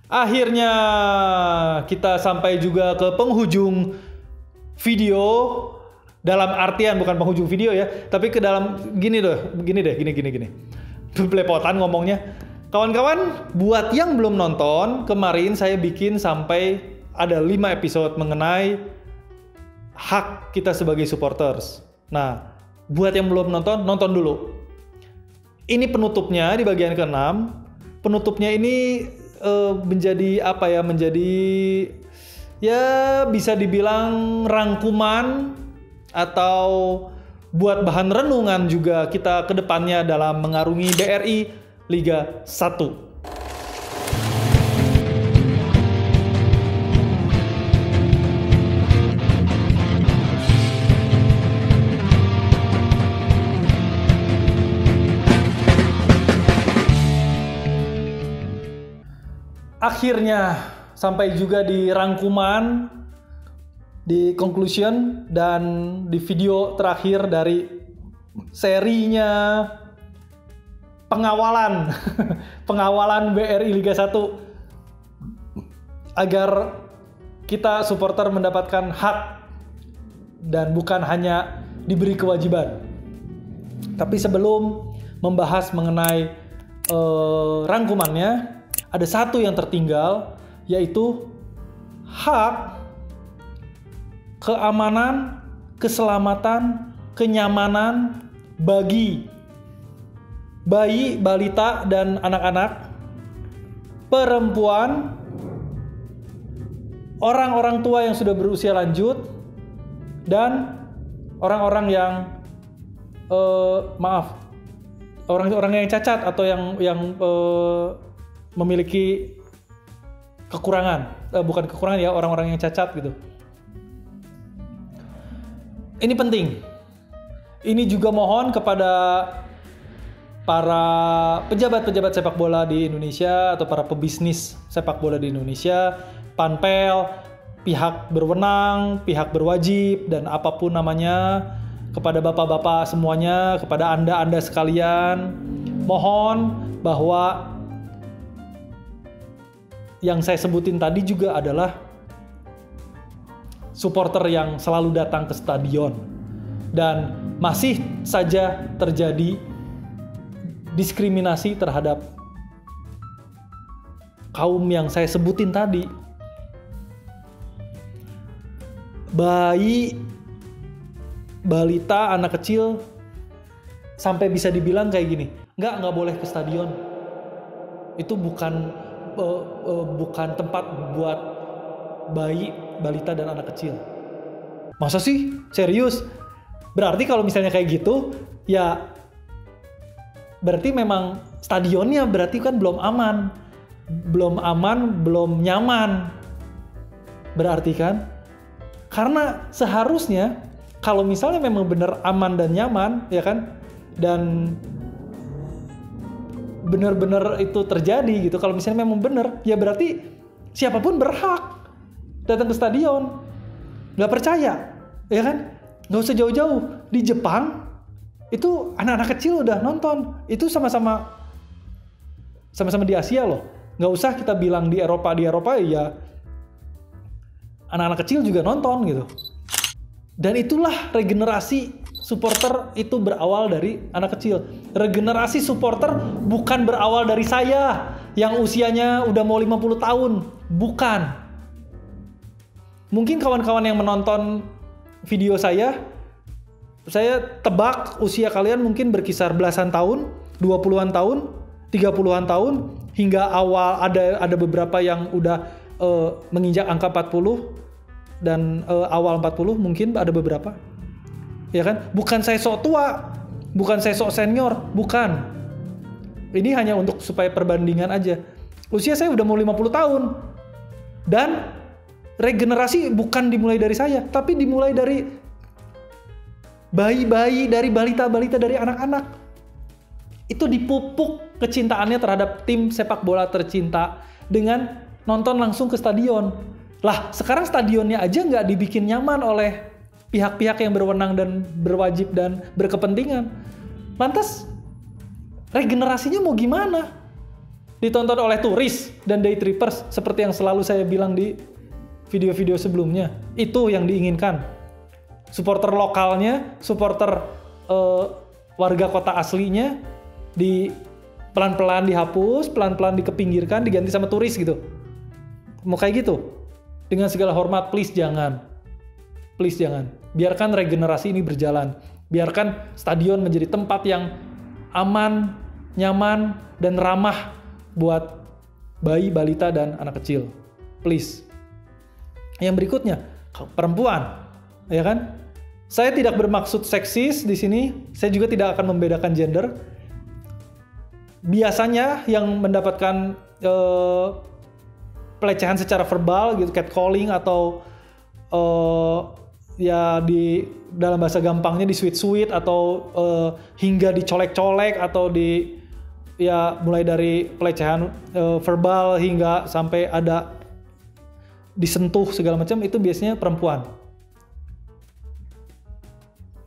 Akhirnya kita sampai juga ke penghujung video, dalam artian bukan penghujung video ya, tapi ke dalam gini. Belepotan ngomongnya. Kawan-kawan, buat yang belum nonton, kemarin saya bikin sampai ada 5 episode mengenai hak kita sebagai supporters. Nah, buat yang belum nonton, nonton dulu. Ini penutupnya di bagian ke-6. Penutupnya ini menjadi apa ya? Menjadi ya bisa dibilang rangkuman atau buat bahan renungan juga kita ke depannya dalam mengarungi BRI Liga 1. Akhirnya sampai juga di rangkuman, di conclusion, dan di video terakhir dari serinya pengawalan pengawalan BRI Liga 1 agar kita supporter mendapatkan hak dan bukan hanya diberi kewajiban. Tapi sebelum membahas mengenai rangkumannya, ada satu yang tertinggal, yaitu hak keamanan, keselamatan, kenyamanan bagi bayi, balita, dan anak-anak, perempuan, orang-orang tua yang sudah berusia lanjut, dan orang-orang yang orang-orang yang cacat atau yang memiliki kekurangan, bukan kekurangan ya, orang-orang yang cacat gitu. Ini penting. Ini juga mohon kepada para pejabat-pejabat sepak bola di Indonesia atau para pebisnis sepak bola di Indonesia, panpel, pihak berwenang, pihak berwajib, dan apapun namanya, kepada bapak-bapak semuanya, kepada anda sekalian, mohon bahwa yang saya sebutin tadi juga adalah supporter yang selalu datang ke stadion, dan masih saja terjadi diskriminasi terhadap kaum yang saya sebutin tadi. Bayi, balita, anak kecil sampai bisa dibilang kayak gini, nggak boleh ke stadion. Itu bukan tempat buat bayi, balita, dan anak kecil. Masa sih? Serius? Berarti kalau misalnya kayak gitu, ya berarti memang stadionnya berarti kan belum aman, belum nyaman. Berarti kan? Karena seharusnya kalau misalnya memang benar aman dan nyaman, ya kan? Dan benar-benar itu terjadi gitu. Kalau misalnya memang benar, ya berarti siapapun berhak datang ke stadion. Nggak percaya, ya kan? Nggak usah jauh-jauh. Di Jepang itu anak-anak kecil udah nonton. Itu sama-sama di Asia loh. Nggak usah kita bilang di Eropa ya anak-anak kecil juga nonton gitu. Dan itulah regenerasi supporter, itu berawal dari anak kecil. Regenerasi supporter bukan berawal dari saya yang usianya udah mau 50 tahun. Bukan. Mungkin kawan-kawan yang menonton video saya tebak usia kalian mungkin berkisar belasan tahun, 20-an tahun, 30-an tahun, hingga awal ada beberapa yang udah menginjak angka 40 dan awal 40 mungkin ada beberapa. Ya kan? Bukan saya sok tua, bukan saya sok senior, bukan. Ini hanya untuk supaya perbandingan aja. Usia saya udah mau 50 tahun. Dan regenerasi bukan dimulai dari saya, tapi dimulai dari bayi-bayi, dari balita-balita, dari anak-anak. Itu dipupuk kecintaannya terhadap tim sepak bola tercinta dengan nonton langsung ke stadion. Lah, sekarang stadionnya aja nggak dibikin nyaman oleh pihak-pihak yang berwenang dan berwajib dan berkepentingan. Lantas regenerasinya mau gimana? ditonton oleh turis dan day trippers seperti yang selalu saya bilang di video-video sebelumnya. Itu yang diinginkan. Supporter lokalnya, supporter warga kota aslinya pelan-pelan dihapus, pelan-pelan dikepinggirkan, diganti sama turis gitu. Mau kayak gitu? Dengan segala hormat, please jangan. Please jangan. Biarkan regenerasi ini berjalan. Biarkan stadion menjadi tempat yang aman, nyaman, dan ramah buat bayi, balita, dan anak kecil. Please. Yang berikutnya, perempuan. Ya kan? Saya tidak bermaksud seksis di sini. Saya juga tidak akan membedakan gender. Biasanya yang mendapatkan pelecehan secara verbal gitu, catcalling atau ya di dalam bahasa gampangnya di sweet atau hingga dicolek-colek atau ya mulai dari pelecehan verbal hingga sampai ada disentuh segala macam, itu biasanya perempuan.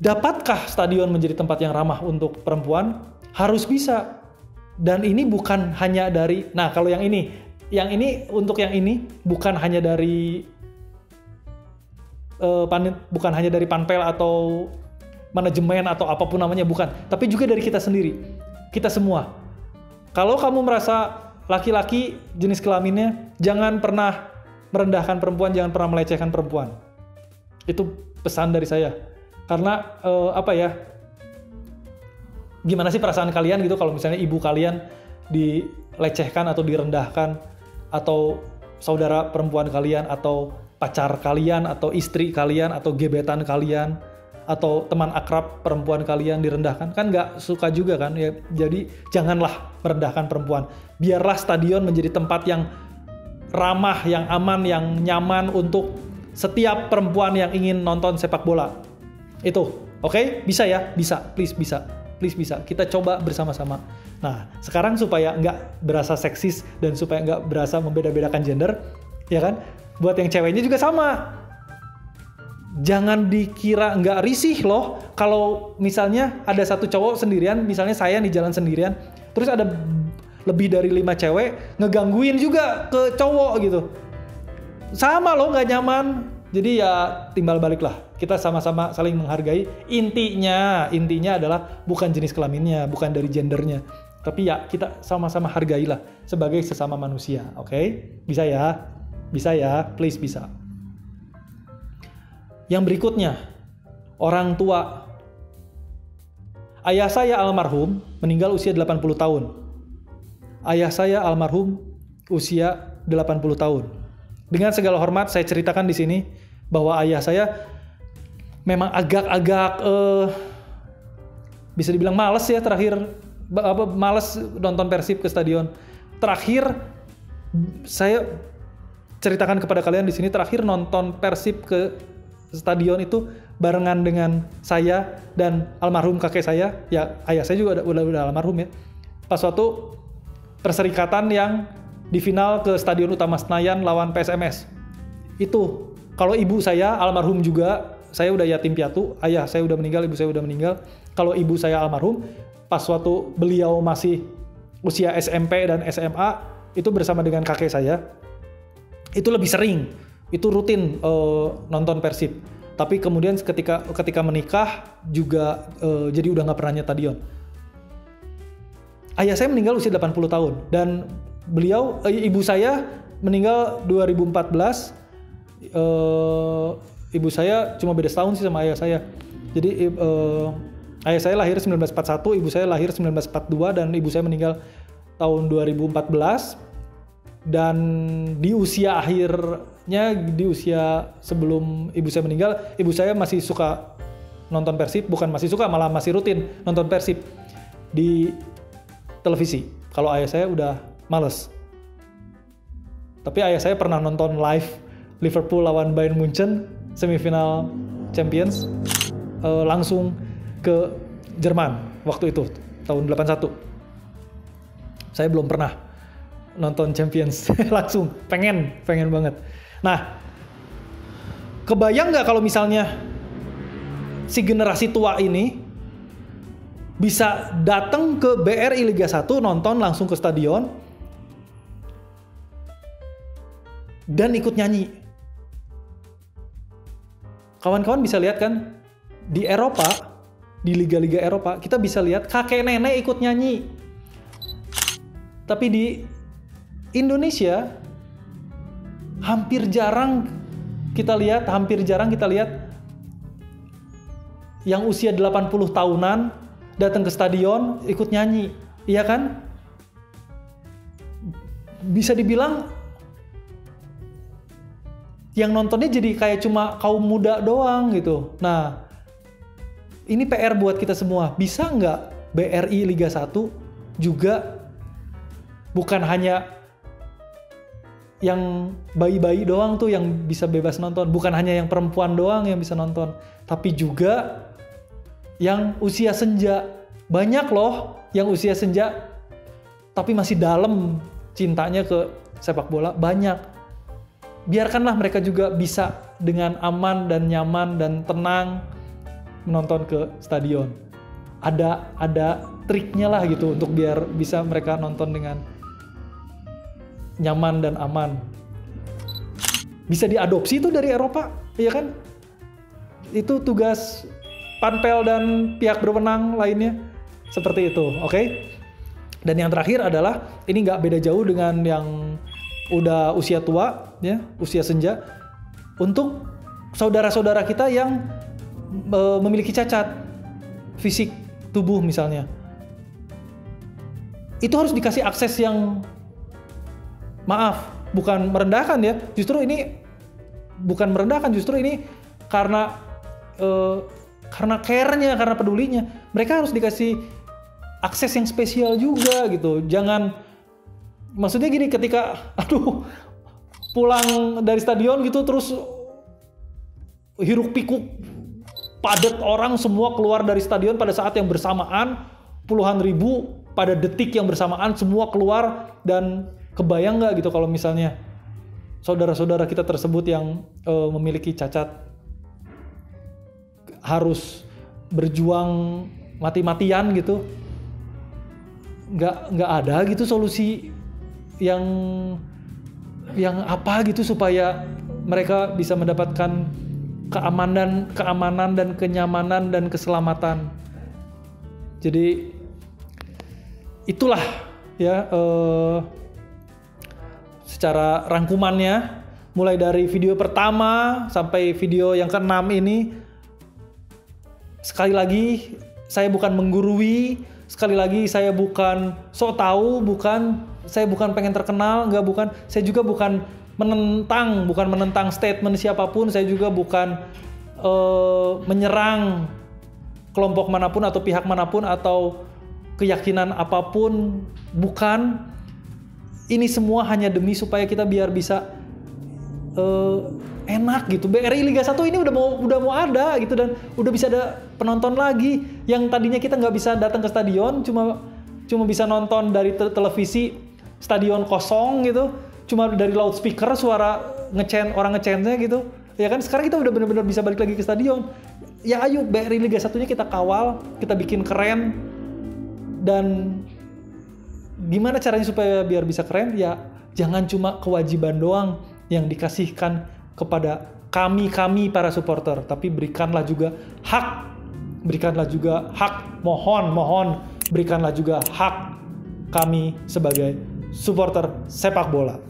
Dapatkah stadion menjadi tempat yang ramah untuk perempuan? Harus bisa. Dan ini bukan hanya dari, nah kalau yang ini untuk yang ini bukan hanya dari bukan hanya dari Panpel atau manajemen atau apapun namanya, bukan, tapi juga dari kita sendiri, kita semua. Kalau kamu merasa laki-laki jenis kelaminnya, jangan pernah merendahkan perempuan, jangan pernah melecehkan perempuan. Itu pesan dari saya. Karena gimana sih perasaan kalian gitu kalau misalnya ibu kalian dilecehkan atau direndahkan, atau saudara perempuan kalian, atau pacar kalian, atau istri kalian, atau gebetan kalian, atau teman akrab perempuan kalian direndahkan, kan nggak suka juga kan ya. Jadi janganlah merendahkan perempuan. Biarlah stadion menjadi tempat yang ramah, yang aman, yang nyaman untuk setiap perempuan yang ingin nonton sepak bola. Itu, oke? Bisa ya? Bisa, please bisa. Please bisa. Kita coba bersama-sama. Nah, sekarang supaya nggak berasa seksis dan supaya nggak berasa membeda-bedakan gender, ya kan? Buat yang ceweknya juga sama. Jangan dikira nggak risih loh kalau misalnya ada satu cowok sendirian, misalnya saya nih jalan sendirian, terus ada lebih dari 5 cewek ngegangguin juga ke cowok gitu. Sama loh, nggak nyaman. Jadi ya timbal balik lah. Kita sama-sama saling menghargai. Intinya adalah bukan jenis kelaminnya, bukan dari gendernya. Tapi ya kita sama-sama hargailah sebagai sesama manusia. Oke? Bisa ya? Bisa ya? Please bisa. Yang berikutnya, orang tua. Ayah saya almarhum meninggal usia 80 tahun. Ayah saya almarhum usia 80 tahun. Dengan segala hormat saya ceritakan di sini bahwa ayah saya memang agak-agak bisa dibilang males ya terakhir, males nonton Persib ke stadion. Terakhir saya ceritakan kepada kalian di sini, terakhir nonton Persib ke stadion itu barengan dengan saya dan almarhum kakek saya. Ya ayah saya juga udah almarhum ya. Pas suatu perserikatan yang di final ke Stadion Utama Senayan lawan PSMS. Itu kalau ibu saya almarhum juga, saya udah yatim piatu, ayah saya udah meninggal, ibu saya udah meninggal. Kalau ibu saya almarhum, pas waktu beliau masih usia SMP dan SMA, itu bersama dengan kakek saya, itu lebih sering, itu rutin nonton Persib. Tapi kemudian ketika menikah juga jadi udah nggak pernah nyetadion. Ayah saya meninggal usia 80 tahun dan ibu saya meninggal 2014. Ibu saya cuma beda setahun sih sama ayah saya. Jadi ayah saya lahir 1941, ibu saya lahir 1942 dan ibu saya meninggal tahun 2014. Dan di usia akhirnya, di usia sebelum ibu saya meninggal, ibu saya masih suka nonton Persib, bukan masih suka, malah masih rutin nonton Persib di televisi. Kalau ayah saya udah males. Tapi ayah saya pernah nonton live Liverpool lawan Bayern Munchen semifinal Champions langsung ke Jerman waktu itu tahun 81. Saya belum pernah nonton Champions langsung, pengen banget. Nah, kebayang nggak kalau misalnya si generasi tua ini bisa datang ke BRI Liga 1 nonton langsung ke stadion, dan ikut nyanyi. Kawan-kawan bisa lihat kan, di Eropa, di liga-liga Eropa, kita bisa lihat kakek nenek ikut nyanyi. Tapi di Indonesia, hampir jarang kita lihat yang usia 80 tahunan datang ke stadion ikut nyanyi. Iya kan? Bisa dibilang yang nontonnya jadi kayak cuma kaum muda doang gitu. Nah, ini PR buat kita semua. Bisa nggak BRI Liga 1 juga bukan hanya yang bayi-bayi doang tuh yang bisa bebas nonton. Bukan hanya yang perempuan doang yang bisa nonton. Tapi juga yang usia senja. Banyak loh yang usia senja tapi masih dalam cintanya ke sepak bola. Banyak. Biarkanlah mereka juga bisa dengan aman dan nyaman dan tenang menonton ke stadion. Ada triknya lah gitu untuk biar bisa mereka nonton dengan nyaman dan aman. Bisa diadopsi itu dari Eropa, iya kan? Itu tugas Panpel dan pihak berwenang lainnya seperti itu, oke? Dan yang terakhir adalah ini nggak beda jauh dengan yang udah usia tua, ya, usia senja. Untuk saudara-saudara kita yang memiliki cacat fisik tubuh misalnya, itu harus dikasih akses yang, maaf, bukan merendahkan ya. Justru ini bukan merendahkan, justru ini karena care-nya, karena pedulinya. Mereka harus dikasih akses yang spesial juga gitu. Jangan, maksudnya gini, ketika pulang dari stadion gitu terus hiruk pikuk padat orang semua keluar dari stadion pada saat yang bersamaan, puluhan ribu pada detik yang bersamaan semua keluar. Dan kebayang nggak gitu kalau misalnya saudara-saudara kita tersebut yang memiliki cacat harus berjuang mati-matian gitu. Nggak ada gitu solusi yang apa gitu supaya mereka bisa mendapatkan keamanan dan kenyamanan dan keselamatan. Jadi itulah ya secara rangkumannya, mulai dari video pertama sampai video yang ke-6 ini. Sekali lagi, saya bukan menggurui, sekali lagi saya bukan sok tahu, saya bukan pengen terkenal, bukan. Saya juga bukan menentang statement siapapun, saya juga bukan menyerang kelompok manapun atau pihak manapun atau keyakinan apapun, bukan. Ini semua hanya demi supaya kita biar bisa enak gitu. BRI Liga 1 ini udah mau ada gitu, dan udah bisa ada penonton lagi. Yang tadinya kita nggak bisa datang ke stadion, cuma bisa nonton dari televisi, stadion kosong gitu, cuma dari loudspeaker suara orang ngechantnya gitu. Ya kan, sekarang kita udah benar-benar bisa balik lagi ke stadion. Ya ayo BRI Liga 1-nya kita kawal, kita bikin keren. Dan gimana caranya supaya biar bisa keren? Ya jangan cuma kewajiban doang yang dikasihkan kepada kami para supporter, tapi berikanlah juga hak, mohon berikanlah juga hak kami sebagai supporter sepak bola.